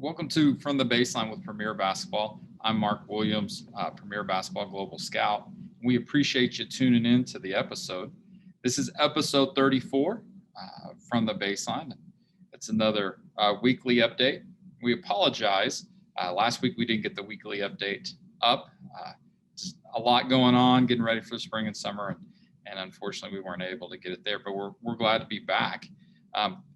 Welcome to From the Baseline with Premier Basketball. I'm Mark Williams, Premier Basketball Global Scout. We appreciate you tuning in to the episode. This is episode 34 From the Baseline. It's another weekly update. We apologize. Last week we didn't get the weekly update up. Just a lot going on, getting ready for the spring and summer, and unfortunately we weren't able to get it there, but we're glad to be back.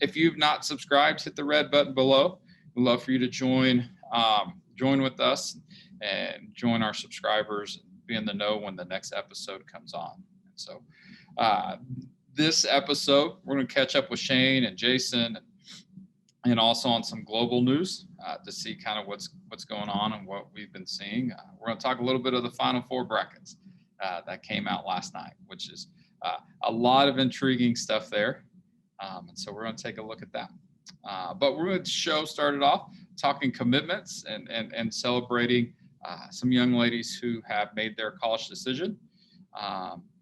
If you've not subscribed, hit the red button below. We'd love for you to join with us and join our subscribers, be in the know when the next episode comes on. And so this episode, we're going to catch up with Shane and Jason and also on some global news to see kind of what's going on and what we've been seeing. We're going to talk a little bit of the Final Four brackets that came out last night, which is a lot of intriguing stuff there. And so we're going to take a look at that. But we're going to show started off talking commitments and celebrating some young ladies who have made their college decision.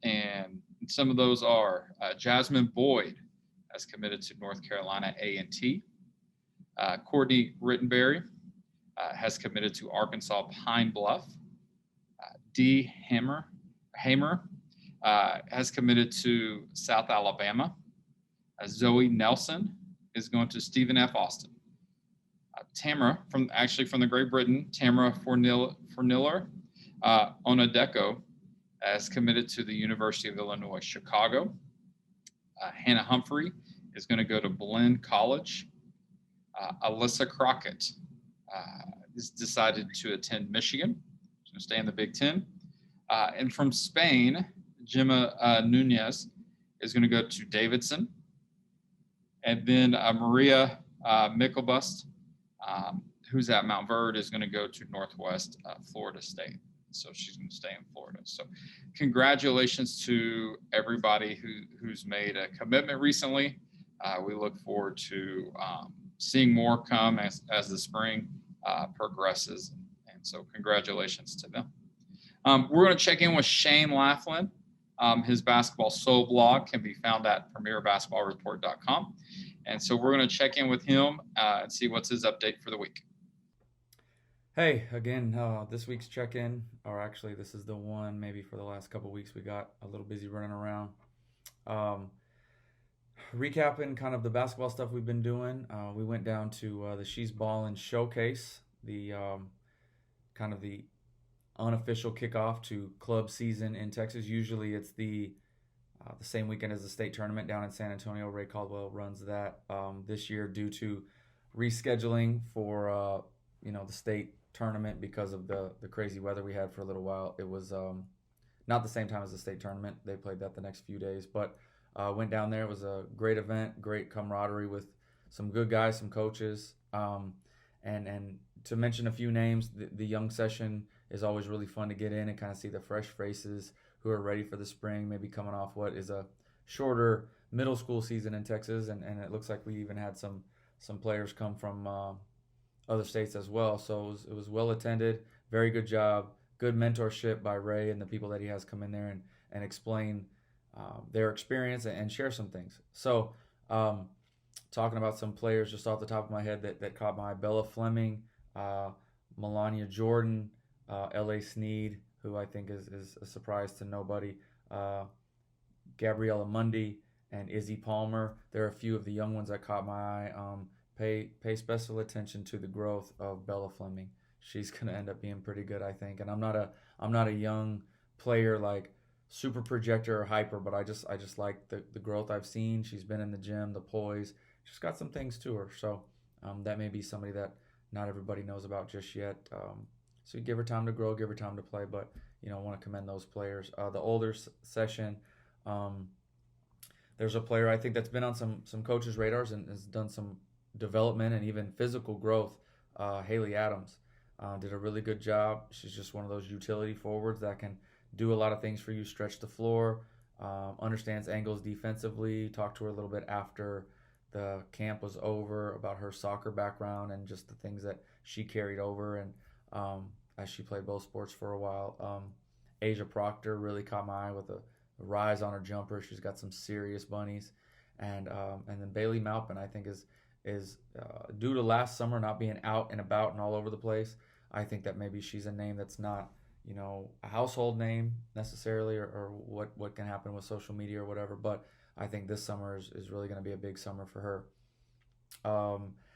And some of those are Jasmin Boyd has committed to North Carolina A&T. Kourtney Rittenberry has committed to Arkansas Pine-Bluff. Haymer has committed to South Alabama. Zoe Nelson is going to Stephen F. Austin. Tamara, from the Great Britain, Tamara Fournillier-Onadeko has committed to the University of Illinois, Chicago. Hannah Humphrey is going to go to Blinn College. Alyssa Crockett has decided to attend Michigan. She's going to stay in the Big Ten. And from Spain, Gemma Nunez is going to go to Davidson. And then Maria Myklebust, who's at Mount Verde, is going to go to Northwest Florida State. So she's going to stay in Florida. So congratulations to everybody who's made a commitment recently. We look forward to seeing more come as the spring progresses. And so congratulations to them. We're going to check in with Shane Laflin. His basketball soul blog can be found at premierbasketballreport.com. And so we're going to check in with him and see what's his update for the week. Hey, again, this week's check-in, or actually this is the one maybe for the last couple of weeks we got a little busy running around. Recapping kind of the basketball stuff we've been doing, we went down to the She's Ballin' Showcase, the kind of the unofficial kickoff to club season in Texas. Usually it's the same weekend as the state tournament down in San Antonio. Ray Caldwell runs that. This year, due to rescheduling for the state tournament because of the crazy weather we had for a little while, it was not the same time as the state tournament. They played that the next few days, but went down there. It was a great event, great camaraderie with some good guys, some coaches, and to mention a few names, the young session is always really fun to get in and kind of see the fresh faces who are ready for the spring, maybe coming off what is a shorter middle school season in Texas, and it looks like we even had some players come from other states as well. So it was well attended, very good job, good mentorship by Ray and the people that he has come in there and explain their experience and share some things. So talking about some players just off the top of my head that caught my eye: Bella Fleming, Melania Jordan, L.A. Sneed, who I think is a surprise to nobody, Gabriella Mundy, and Izzy Palmer. There are a few of the young ones that caught my eye. Pay special attention to the growth of Bella Fleming. She's gonna end up being pretty good, I think. And I'm not a young player like super projector or hyper, but I just like the growth I've seen. She's been in the gym, the poise. She's got some things to her. So that may be somebody that not everybody knows about just yet. So you give her time to grow, give her time to play, but want to commend those players. The older session, there's a player I think that's been on some coaches' radars and has done some development and even physical growth. Haley Adams did a really good job. She's just one of those utility forwards that can do a lot of things for you, stretch the floor, understands angles defensively. Talked to her a little bit after the camp was over about her soccer background and just the things that she carried over, and as she played both sports for a while. Asia Proctor really caught my eye with a rise on her jumper. She's got some serious bunnies. And then Bailey Maupin, I think, is is due to last summer not being out and about and all over the place. I think that maybe she's a name that's not, a household name necessarily, or what can happen with social media or whatever. But I think this summer is really going to be a big summer for her.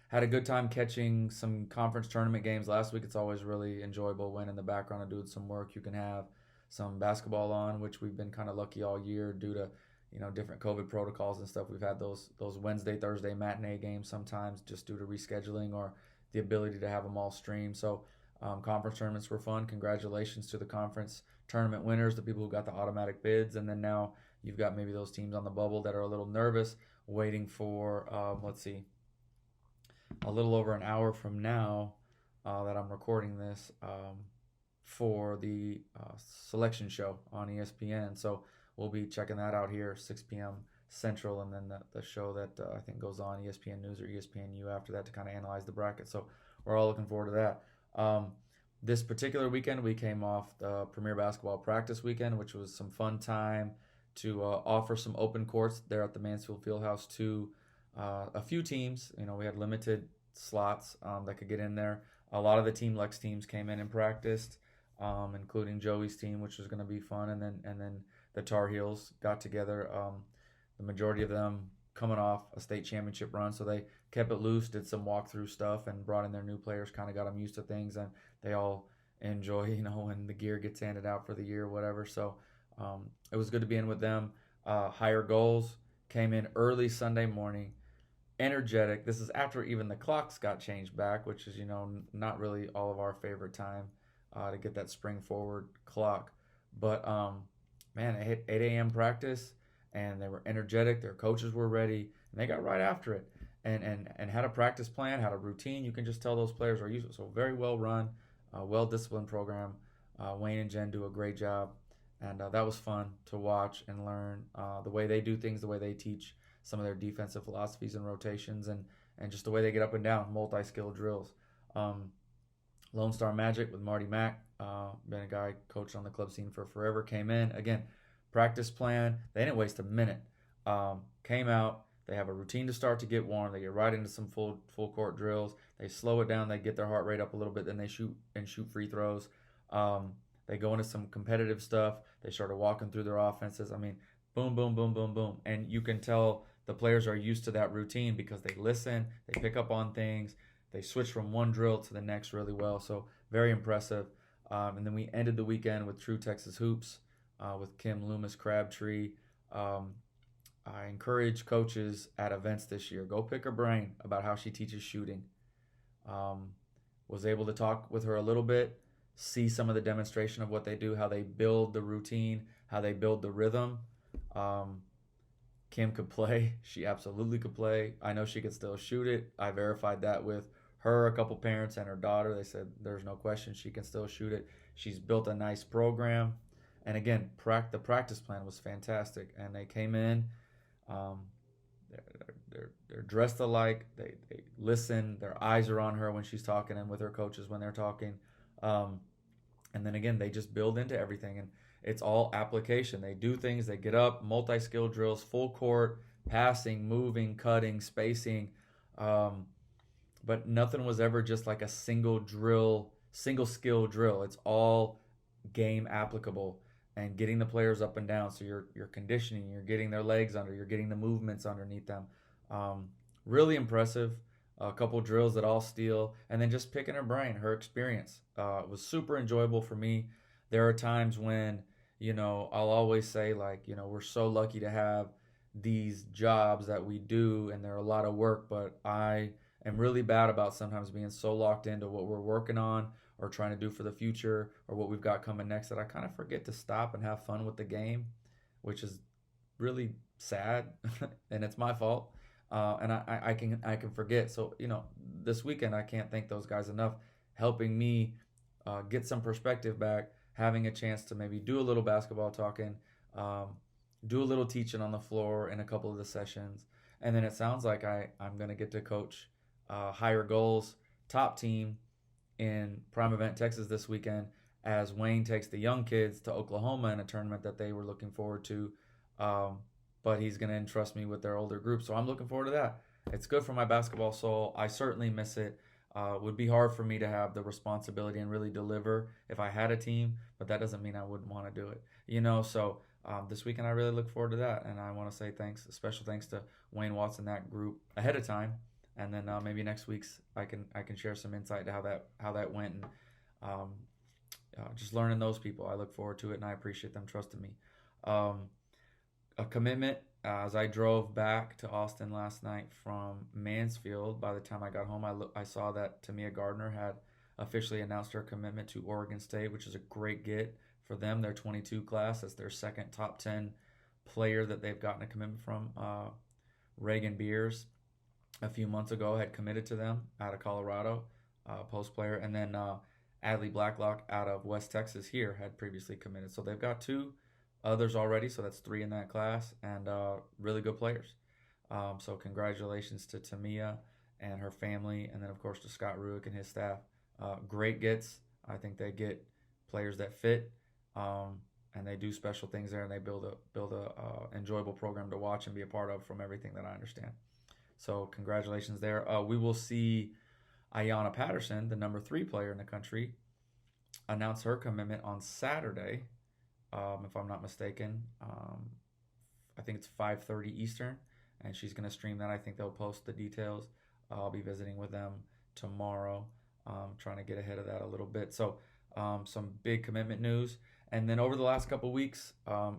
Had a good time catching some conference tournament games last week. It's always really enjoyable when in the background of doing some work you can have some basketball on, which we've been kind of lucky all year due to different COVID protocols and stuff. We've had those Wednesday, Thursday matinee games sometimes just due to rescheduling or the ability to have them all streamed. So conference tournaments were fun. Congratulations to the conference tournament winners, the people who got the automatic bids, and then now you've got maybe those teams on the bubble that are a little nervous, waiting for a little over an hour from now that I'm recording this for the selection show on ESPN. So we'll be checking that out here 6 p.m. Central, and then the show that I think goes on ESPN News or ESPNU after that to kind of analyze the bracket. So we're all looking forward to that. This particular weekend, we came off the Premier Basketball Practice Weekend, which was some fun time to offer some open courts there at the Mansfield Fieldhouse to a few teams. We had limited slots that could get in there. A lot of the Team Lex teams came in and practiced, including Joey's team, which was going to be fun, and then the Tar Heels got together. The majority of them coming off a state championship run, so they kept it loose, did some walkthrough stuff, and brought in their new players, kind of got them used to things, and they all enjoy, when the gear gets handed out for the year or whatever. So it was good to be in with them. Higher Goals came in early Sunday morning, energetic. This is after even the clocks got changed back, which is, not really all of our favorite time to get that spring forward clock. But, man, it hit 8 a.m. practice, and they were energetic. Their coaches were ready, and they got right after it and had a practice plan, had a routine. You can just tell those players are used to it. So very well run, well-disciplined program. Wayne and Jen do a great job, and that was fun to watch and learn the way they do things, the way they teach some of their defensive philosophies and rotations, and just the way they get up and down, multi-skill drills. Lone Star Magic with Marty Mack, been a guy coached on the club scene for forever, came in. Again, practice plan. They didn't waste a minute. Came out. They have a routine to start to get warm. They get right into some full court drills. They slow it down. They get their heart rate up a little bit. Then they shoot free throws. They go into some competitive stuff. They started walking through their offenses. I mean, boom, boom, boom, boom, boom. And you can tell the players are used to that routine because they listen. They pick up on things. They switch from one drill to the next really well. So very impressive. And then we ended the weekend with True Texas Hoops with Kim Loomis Crabtree. I encourage coaches at events this year, go pick her brain about how she teaches shooting. Was able to talk with her a little bit, see some of the demonstration of what they do, how they build the routine, how they build the rhythm. Kim could play. She absolutely could play. I know she could still shoot it. I verified that with her, a couple parents, and her daughter. They said there's no question she can still shoot it. She's built a nice program. And again, the practice plan was fantastic. And they came in. They're dressed alike. They listen. Their eyes are on her when she's talking and with her coaches when they're talking. And then again, they just build into everything. And it's all application. They do things. They get up, multi-skill drills, full court, passing, moving, cutting, spacing. But nothing was ever just like a single skill drill. It's all game applicable and getting the players up and down. So you're conditioning, you're getting their legs under, you're getting the movements underneath them. Really impressive. A couple drills that all steal, and then just picking her brain, her experience. It was super enjoyable for me. There are times when, I'll always say we're so lucky to have these jobs that we do, and they're a lot of work, but I am really bad about sometimes being so locked into what we're working on or trying to do for the future or what we've got coming next that I kind of forget to stop and have fun with the game, which is really sad, and it's my fault. And I can forget. So, this weekend I can't thank those guys enough, helping me get some perspective back, having a chance to maybe do a little basketball talking, do a little teaching on the floor in a couple of the sessions. And then it sounds like I'm going to get to coach Higher Goals top team in Prime Event, Texas this weekend as Wayne takes the young kids to Oklahoma in a tournament that they were looking forward to. But he's going to entrust me with their older group. So I'm looking forward to that. it's good for my basketball soul. I certainly miss it. Would be hard for me to have the responsibility and really deliver if I had a team, but that doesn't mean I wouldn't want to do it. So this weekend I really look forward to that, and I want to say thanks, special thanks to Wayne Watts and that group ahead of time, and then maybe next week's I can share some insight to how that went, and um, just learning those people. I look forward to it, and I appreciate them trusting me. Um, a commitment as I drove back to Austin last night from Mansfield. By the time I got home, I saw that Tamia Gardner had officially announced her commitment to Oregon State, which is a great get for them. Their 22 class, that's their second top 10 player that they've gotten a commitment from. Reagan Beers a few months ago had committed to them out of Colorado, post player, and then Adley Blacklock out of West Texas here had previously committed. So they've got two others already, so that's three in that class, and really good players. So congratulations to Tamia and her family, and then of course to Scott Ruick and his staff. Great gets. I think they get players that fit, and they do special things there, and they build a enjoyable program to watch and be a part of from everything that I understand. So congratulations there. We will see Ayanna Patterson, the number 3 player in the country, announce her commitment on Saturday. If I'm not mistaken. I think it's 5:30 Eastern, and she's going to stream that. I think they'll post the details. I'll be visiting with them tomorrow, trying to get ahead of that a little bit. So some big commitment news. And then over the last couple weeks,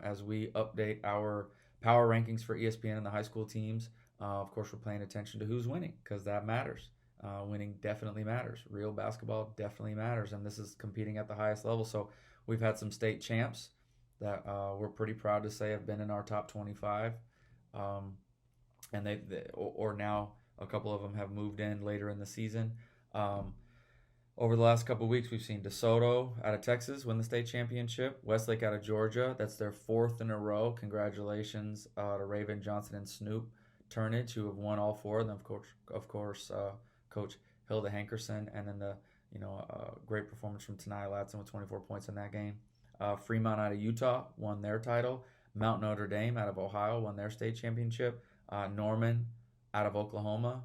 as we update our power rankings for ESPN and the high school teams, of course, we're paying attention to who's winning, because that matters. Winning definitely matters. Real basketball definitely matters, and this is competing at the highest level. So we've had some state champs that we're pretty proud to say have been in our top 25, and or now a couple of them have moved in later in the season. Over the last couple of weeks, we've seen DeSoto out of Texas win the state championship. Westlake out of Georgia, that's their 4th in a row. Congratulations to Raven Johnson and Snoop Turnage, who have won all 4. And then of course, Coach Hilda Hankerson, and then the great performance from Tanaya Latson with 24 points in that game. Fremont out of Utah won their title. Mount Notre Dame out of Ohio won their state championship. Norman out of Oklahoma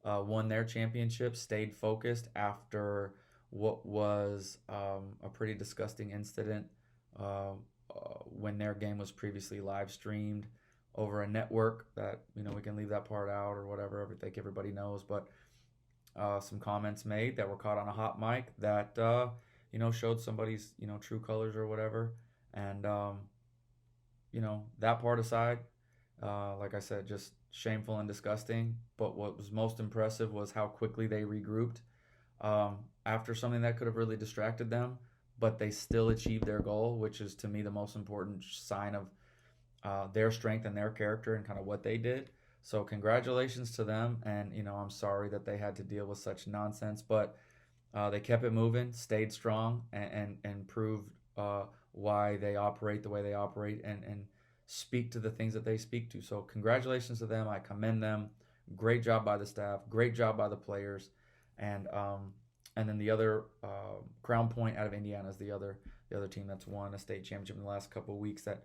won their championship, stayed focused after what was a pretty disgusting incident when their game was previously live streamed over a network that, we can leave that part out or whatever. I think everybody knows, but some comments made that were caught on a hot mic that showed somebody's true colors or whatever. And that part aside, like I said, just shameful and disgusting. But what was most impressive was how quickly they regrouped after something that could have really distracted them, but they still achieved their goal, which is to me the most important sign of their strength and their character and kind of what they did. So congratulations to them, and I'm sorry that they had to deal with such nonsense, but they kept it moving, stayed strong, and proved why they operate the way they operate, and speak to the things that they speak to. So congratulations to them. I commend them. Great job by the staff. Great job by the players, and then the other Crown Point out of Indiana is the other team that's won a state championship in the last couple of weeks that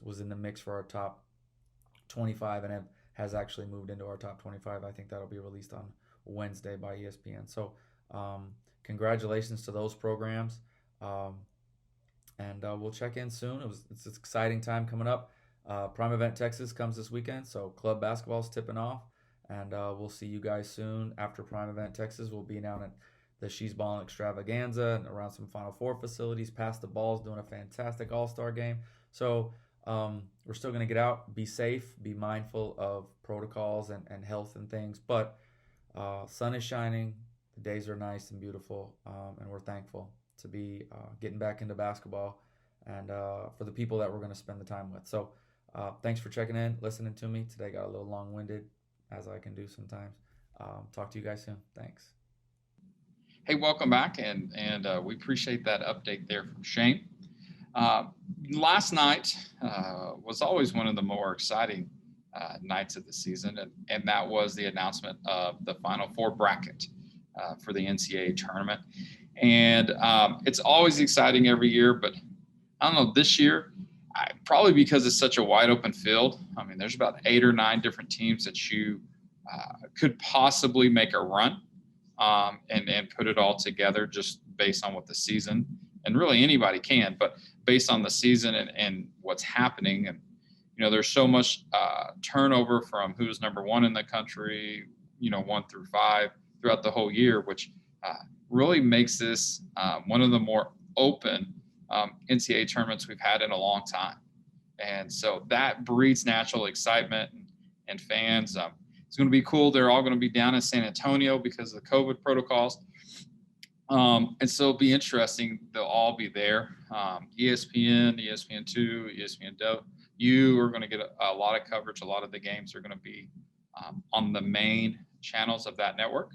was in the mix for our top 25 and has actually moved into our top 25. I think that'll be released on Wednesday by ESPN. So congratulations to those programs, and we'll check in soon. It's an exciting time coming up. Prime Event Texas comes this weekend, so club basketball's tipping off, and we'll see you guys soon. After Prime Event Texas, we'll be down at the She's Ballin' Extravaganza and around some Final Four facilities. Pass the Ball's doing a fantastic All-Star game. So we're still going to get out, be safe, be mindful of protocols and health and things. But sun is shining, the days are nice and beautiful, and we're thankful to be getting back into basketball and for the people that we're going to spend the time with. So thanks for checking in, listening to me. Today got a little long-winded, as I can do sometimes. Talk to you guys soon. Thanks. Hey, welcome back, and we appreciate that update there from Shane. Last night was always one of the more exciting nights of the season, and that was the announcement of the Final Four bracket for the NCAA tournament. And it's always exciting every year, but I don't know, this year, probably because it's such a wide open field. I mean, there's about 8 or 9 different teams that you could possibly make a run and put it all together just based on what the season, and really anybody can, but based on the season and what's happening. And, there's so much turnover from who's number one in the country, 1 through 5 throughout the whole year, which really makes this one of the more open NCAA tournaments we've had in a long time. And so that breeds natural excitement and fans. It's going to be cool. They're all going to be down in San Antonio because of the COVID protocols. And so it'll be interesting. They'll all be there. ESPN, ESPN2, ESPNW are going to get a lot of coverage. A lot of the games are going to be on the main channels of that network.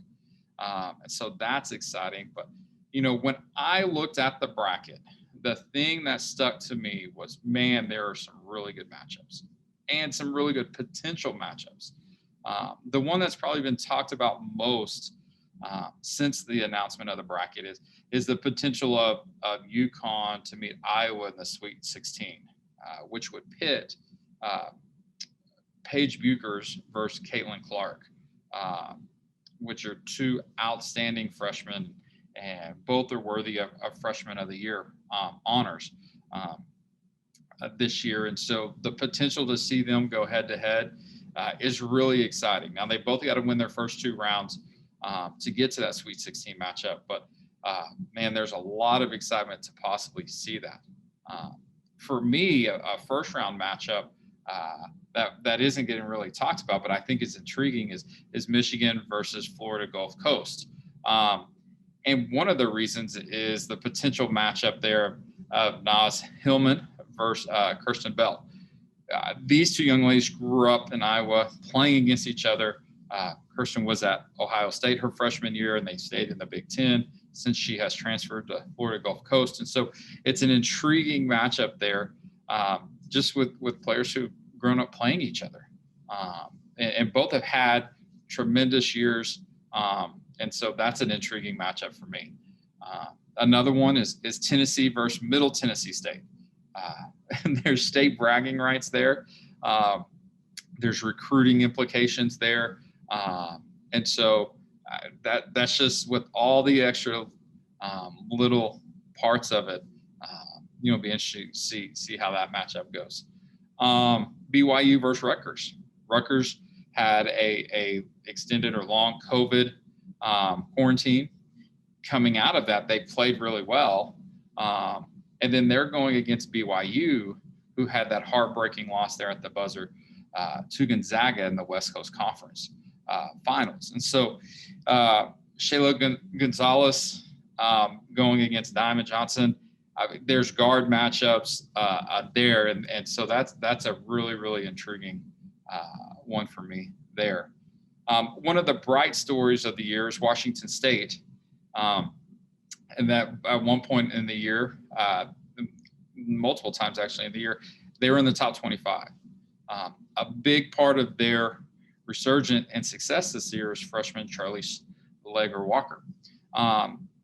And so that's exciting. But, when I looked at the bracket, the thing that stuck to me was, man, there are some really good matchups and some really good potential matchups. The one that's probably been talked about most since the announcement of the bracket is the potential of UConn to meet Iowa in the Sweet 16, which would pit Paige Buchers versus Caitlin Clark, which are two outstanding freshmen, and both are worthy of Freshman of the Year honors this year. And so the potential to see them go head-to-head is really exciting. Now, they both got to win their first 2 rounds to get to that Sweet 16 matchup. But, man, there's a lot of excitement to possibly see that. For me, a first-round matchup that isn't getting really talked about, but I think is intriguing is Michigan versus Florida Gulf Coast. And one of the reasons is the potential matchup there of Naz Hillman versus Kirsten Bell. These two young ladies grew up in Iowa playing against each other. Kirsten was at Ohio State her freshman year, and they stayed in the Big Ten since she has transferred to Florida Gulf Coast. And so it's an intriguing matchup there, just with players who've grown up playing each other. And both have had tremendous years. And so that's an intriguing matchup for me. Another one is Tennessee versus Middle Tennessee State. And there's state bragging rights there. There's recruiting implications there. And so that's just with all the extra little parts of it, be interesting to see how that matchup goes. BYU versus Rutgers. Rutgers had a extended or long COVID quarantine. Coming out of that, they played really well. And then they're going against BYU, who had that heartbreaking loss there at the buzzer to Gonzaga in the West Coast Conference finals. And so Shayla Gonzalez going against Diamond Johnson. There's guard matchups there. And so that's a really, really intriguing one for me there. One of the bright stories of the year is Washington State. And that at one point in the year, multiple times actually in the year, they were in the top 25. A big part of their resurgence and success this year is freshman Charlie Legger Walker.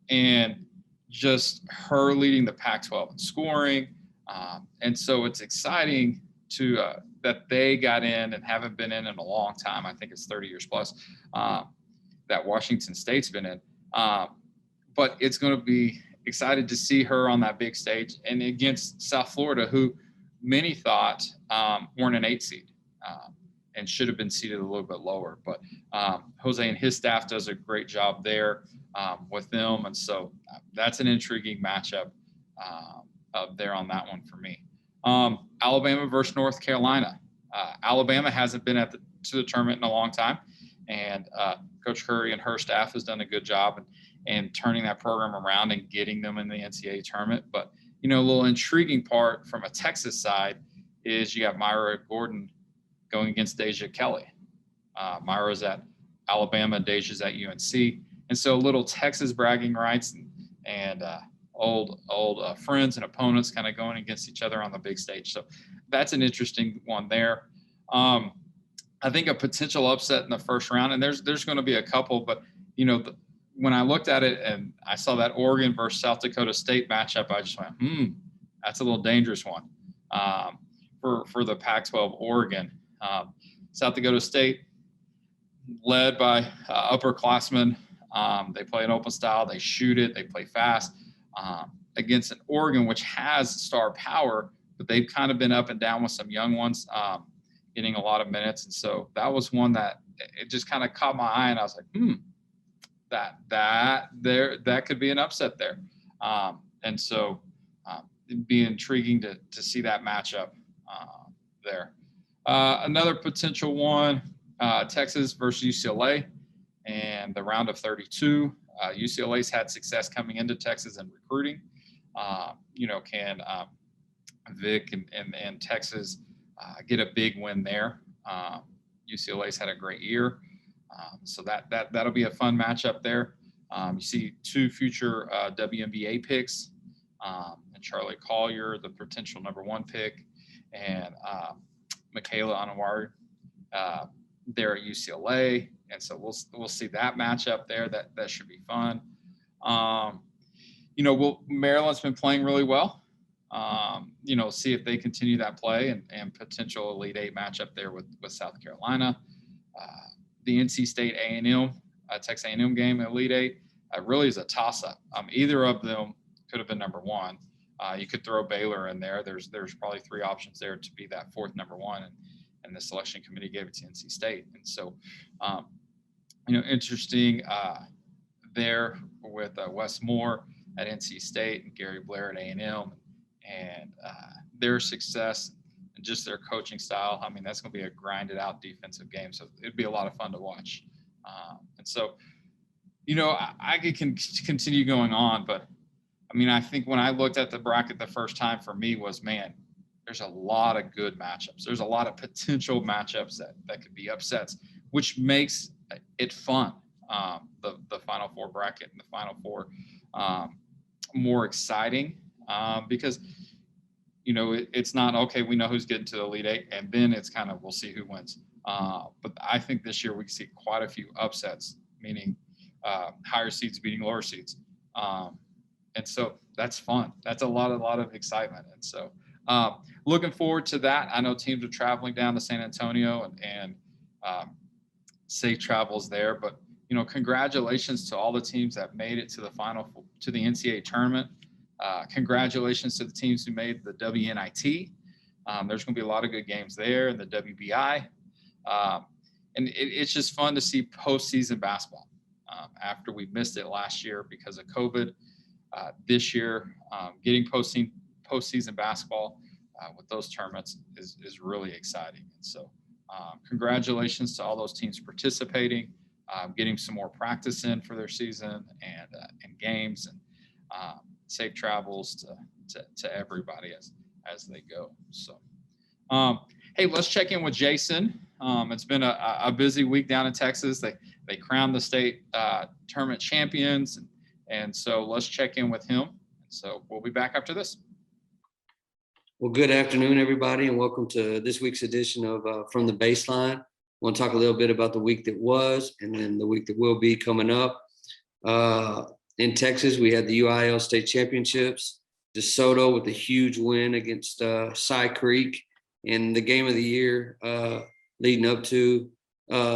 And just her leading the Pac-12 in scoring. And so it's exciting to that they got in and haven't been in a long time. I think it's 30 years plus that Washington State's been in. But it's going to be excited to see her on that big stage and against South Florida, who many thought weren't an 8 seed and should have been seated a little bit lower. But Jose and his staff does a great job there with them. And so that's an intriguing matchup there on that one for me. Alabama versus North Carolina. Alabama hasn't been to the tournament in a long time. And Coach Curry and her staff has done a good job and turning that program around and getting them in the NCAA tournament. But, a little intriguing part from a Texas side is you got Myra Gordon going against Deja Kelly. Myra's at Alabama, Deja's at UNC. And so little Texas bragging rights and old friends and opponents kind of going against each other on the big stage. So that's an interesting one there. I think a potential upset in the first round, and there's going to be a couple, but, when I looked at it and I saw that Oregon versus South Dakota State matchup, I just went, that's a little dangerous one for the Pac-12 Oregon. South Dakota State, led by upperclassmen. They play an open style. They shoot it. They play fast against an Oregon, which has star power, but they've kind of been up and down with some young ones getting a lot of minutes. And so that was one that it just kind of caught my eye, and I was like, that could be an upset there. And so it'd be intriguing to see that matchup there. Another potential one, Texas versus UCLA and the round of 32. UCLA's had success coming into Texas and recruiting. Can Vic and Texas get a big win there? UCLA's had a great year. So that'll be a fun matchup there. You see two future WNBA picks, and Charlie Collier, the potential number 1 pick, and Michaela Anawari there at UCLA. And so we'll see that matchup there. That should be fun. Maryland's been playing really well. See if they continue that play and potential Elite 8 matchup there with South Carolina. The NC State A&M, Texas A&M game, Elite 8, really is a toss-up. Either of them could have been number 1. You could throw Baylor in there. There's probably 3 options there to be that 4th number 1, and the selection committee gave it to NC State. And so, interesting there with Wes Moore at NC State and Gary Blair at A&M, and their success and just their coaching style. I mean, that's going to be a grinded out defensive game. So it'd be a lot of fun to watch. And so, I could continue going on, but I mean, I think when I looked at the bracket the first time for me was, man, there's a lot of good matchups. There's a lot of potential matchups that could be upsets, which makes it fun. The Final Four bracket and the Final Four more exciting because, it's not, okay, we know who's getting to the Elite 8, and then it's kind of, we'll see who wins. But I think this year we see quite a few upsets, meaning higher seeds beating lower seeds. And so that's fun. That's a lot of excitement. And so looking forward to that. I know teams are traveling down to San Antonio and safe travels there, but congratulations to all the teams that made it to the NCAA tournament. Congratulations to the teams who made the WNIT. There's going to be a lot of good games there in the WBI. And it's just fun to see postseason basketball after we missed it last year because of COVID. This year, getting postseason basketball with those tournaments is really exciting. And so congratulations to all those teams participating, getting some more practice in for their season and games, and safe travels to everybody as they go. So, hey, let's check in with Jason. It's been a busy week down in Texas. They crowned the state tournament champions, and so let's check in with him. So we'll be back after this. Well, good afternoon, everybody, and welcome to this week's edition of From the Baseline. I want to talk a little bit about the week that was and then the week that will be coming up. In Texas, we had the UIL State Championships. DeSoto with a huge win against Cy Creek in the game of the year leading up to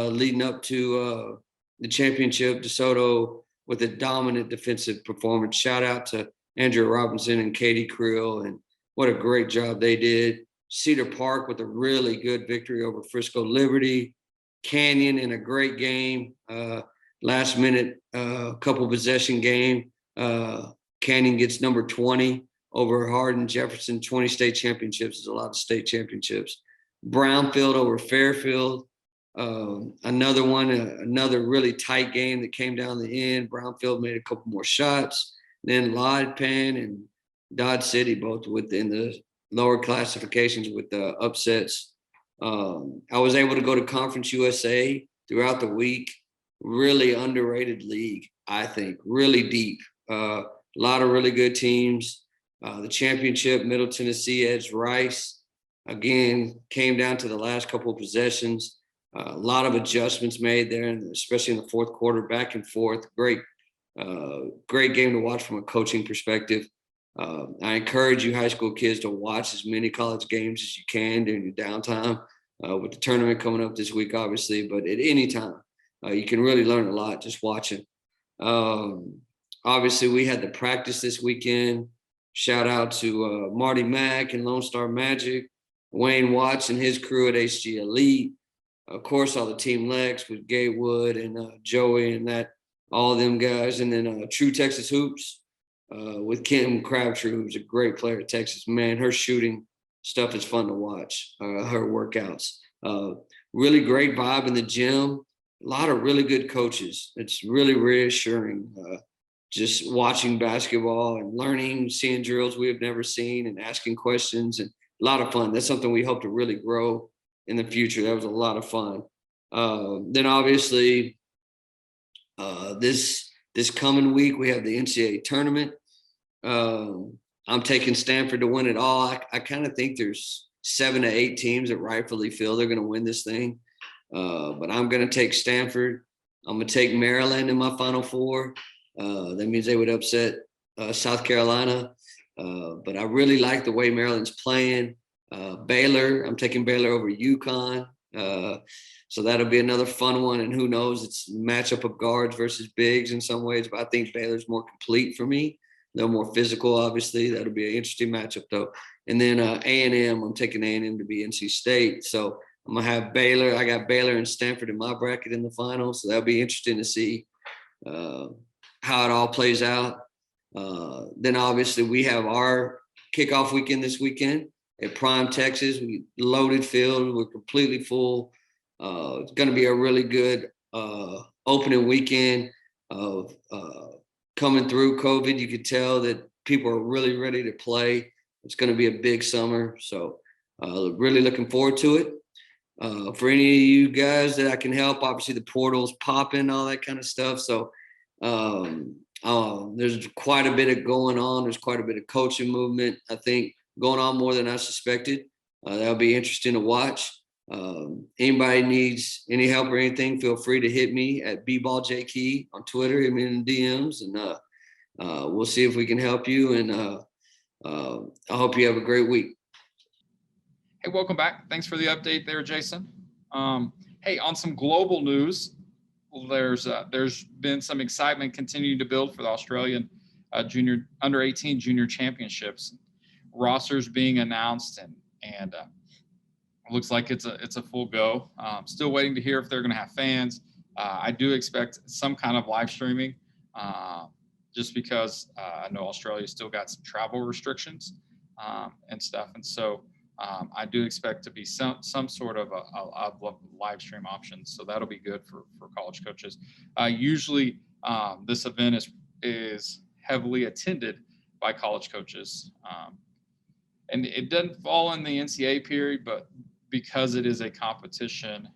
the championship. DeSoto with a dominant defensive performance. Shout out to Andrea Robinson and Katie Creel, and what a great job they did. Cedar Park with a really good victory over Frisco Liberty. Canyon in a great game. Last minute, couple possession game. Canyon gets number 20 over Hardin Jefferson. 20 state championships is a lot of state championships. Brownfield over Fairfield. Another really tight game that came down the end. Brownfield made a couple more shots. Then Lod Penn and Dodge City both within the lower classifications with the upsets. I was able to go to Conference USA throughout the week. Really underrated league, I think. Really deep. A lot of really good teams. The championship, Middle Tennessee edged Rice. Again, came down to the last couple of possessions. A lot of adjustments made there, and especially in the fourth quarter, back and forth. Great game to watch from a coaching perspective. I encourage you high school kids to watch as many college games as you can during your downtime with the tournament coming up this week, obviously, but at any time. You can really learn a lot just watching. Obviously, we had the practice this weekend. Shout out to Marty Mack and Lone Star Magic, Wayne Watts and his crew at HG Elite. Of course, all the Team Lex with Gatewood and Joey and all of them guys. And then True Texas Hoops with Kim Crabtree, who's a great player at Texas. Man, her shooting stuff is fun to watch, her workouts. Really great vibe in the gym. A lot of really good coaches. It's really reassuring just watching basketball and learning, seeing drills we have never seen and asking questions, and a lot of fun. That's something we hope to really grow in the future. That was a lot of fun. Then obviously this coming week, we have the NCAA tournament. I'm taking Stanford to win it all. I kind of think there's 7 to 8 teams that rightfully feel they're going to win this thing. But I'm going to take Stanford. I'm going to take Maryland in my Final Four. That means they would upset South Carolina. But I really like the way Maryland's playing. Baylor, I'm taking Baylor over UConn. So that'll be another fun one. And who knows, it's a matchup of guards versus bigs in some ways. But I think Baylor's more complete for me. They're more physical, obviously. That'll be an interesting matchup, though. And then A&M, I'm taking A&M to be NC State. So I'm going to have Baylor. I got Baylor and Stanford in my bracket in the final. So that'll be interesting to see how it all plays out. Then obviously we have our kickoff weekend this weekend at Prime, Texas. We loaded field. We're completely full. It's going to be a really good opening weekend of coming through COVID. You could tell that people are really ready to play. It's going to be a big summer. So really looking forward to it. For any of you guys that I can help, obviously the portal's popping, all that kind of stuff. So there's quite a bit of going on. There's quite a bit of coaching movement, I think, going on more than I suspected. That'll be interesting to watch. Anybody needs any help or anything, feel free to hit me at bballjkey on Twitter, hit me in the DMs, and we'll see if we can help you. And I hope you have a great week. Hey, welcome back. Thanks for the update there, Jason. Hey, on some global news, there's been some excitement continuing to build for the Australian junior under 18 junior championships. Rosters being announced, and looks like it's a full go. Still waiting to hear if they're going to have fans. I do expect some kind of live streaming, just because I know Australia still got some travel restrictions and stuff, and so I do expect to be some sort of a live stream option. So that'll be good for college coaches. Usually this event is heavily attended by college coaches. And it doesn't fall in the NCAA period, but because it is a competition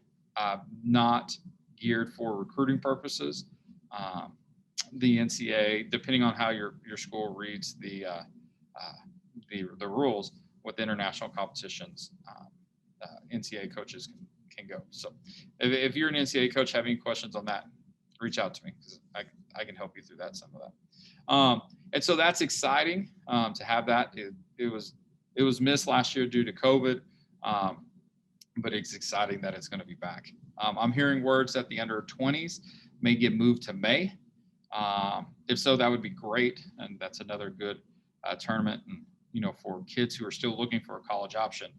not geared for recruiting purposes, the NCAA, depending on how your school reads the rules with international competitions, NCAA coaches can go. So if you're an NCAA coach, have any questions on that, reach out to me, because I can help you through some of that. And so that's exciting to have that. It was missed last year due to COVID, but it's exciting that it's going to be back. I'm hearing words that the under 20s may get moved to May. If so, that would be great, and that's another good tournament. And for kids who are still looking for a college option,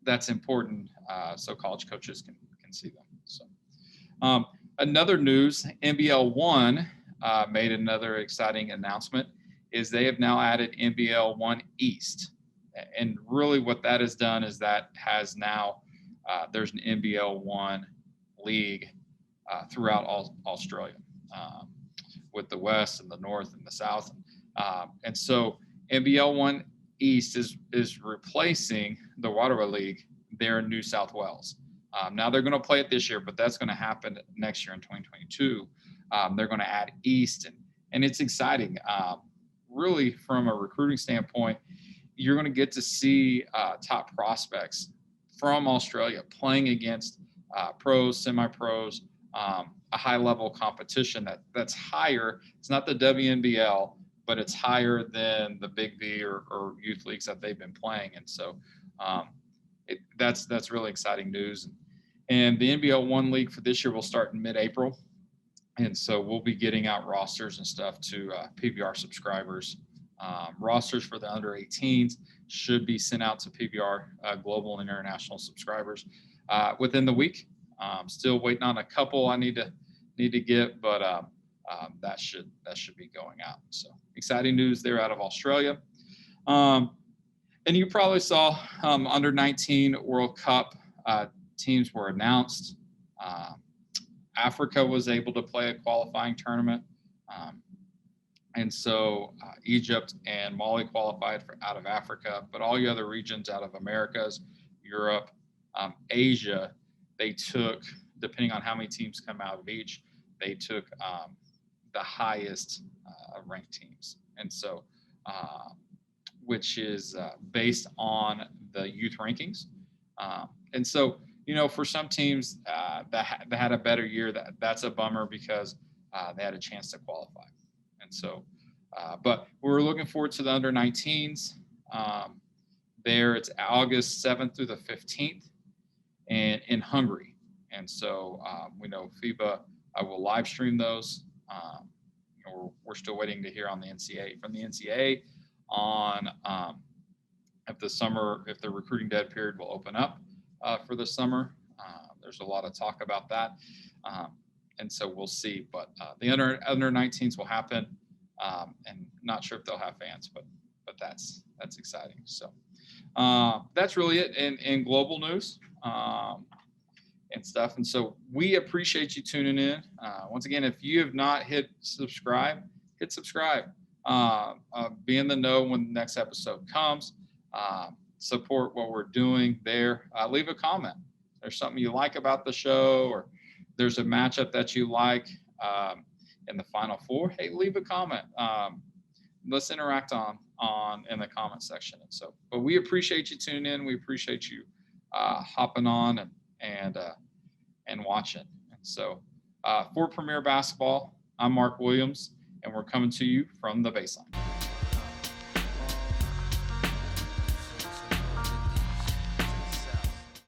that's important, so college coaches can see them. So, another news: NBL 1 made another exciting announcement. Is they have now added NBL 1 East. And really what that has done is that has now, there's an NBL 1 league throughout Australia, with the West and the North and the South. And so NBL 1 East is replacing the Waterway League there in New South Wales. Now they're going to play it this year, but that's going to happen next year in 2022. They're going to add East, and it's exciting. Really, from a recruiting standpoint, you're going to get to see top prospects from Australia playing against pros, semi-pros, a high-level competition that's higher. It's not the WNBL, but it's higher than the Big V or youth leagues that they've been playing. And so that's really exciting news. And the NBL 1 league for this year will start in mid-April. And so we'll be getting out rosters and stuff to PBR subscribers. Rosters for the under 18s should be sent out to PBR global and international subscribers within the week. Still waiting on a couple I need to get, but that should be going out. So exciting news there out of Australia. And you probably saw under 19 World Cup teams were announced. Africa was able to play a qualifying tournament. And so Egypt and Mali qualified out of Africa, but all the other regions out of Americas, Europe, Asia, they took, depending on how many teams come out of each, they took the highest ranked teams. And so, which is based on the youth rankings. And so, for some teams that had a better year, that's a bummer because they had a chance to qualify. And so, but we're looking forward to the under 19s. There, it's August 7th through the 15th, and in Hungary. And so we know FIBA will live stream those. We're still waiting to hear on the NCAA on if the recruiting dead period will open up for the summer. There's a lot of talk about that. And so we'll see, but the under 19s will happen, and not sure if they'll have fans, but that's exciting. So that's really it in global news and stuff. And so we appreciate you tuning in. Once again, if you have not hit subscribe, hit subscribe. Be in the know when the next episode comes. Support what we're doing there. Leave a comment. If there's something you like about the show, or there's a matchup that you like in the Final Four, hey, leave a comment. Let's interact in the comment section. And so, but we appreciate you tuning in. We appreciate you hopping on and watching. And so, for Premier Basketball, I'm Mark Williams, and we're coming to you from the baseline.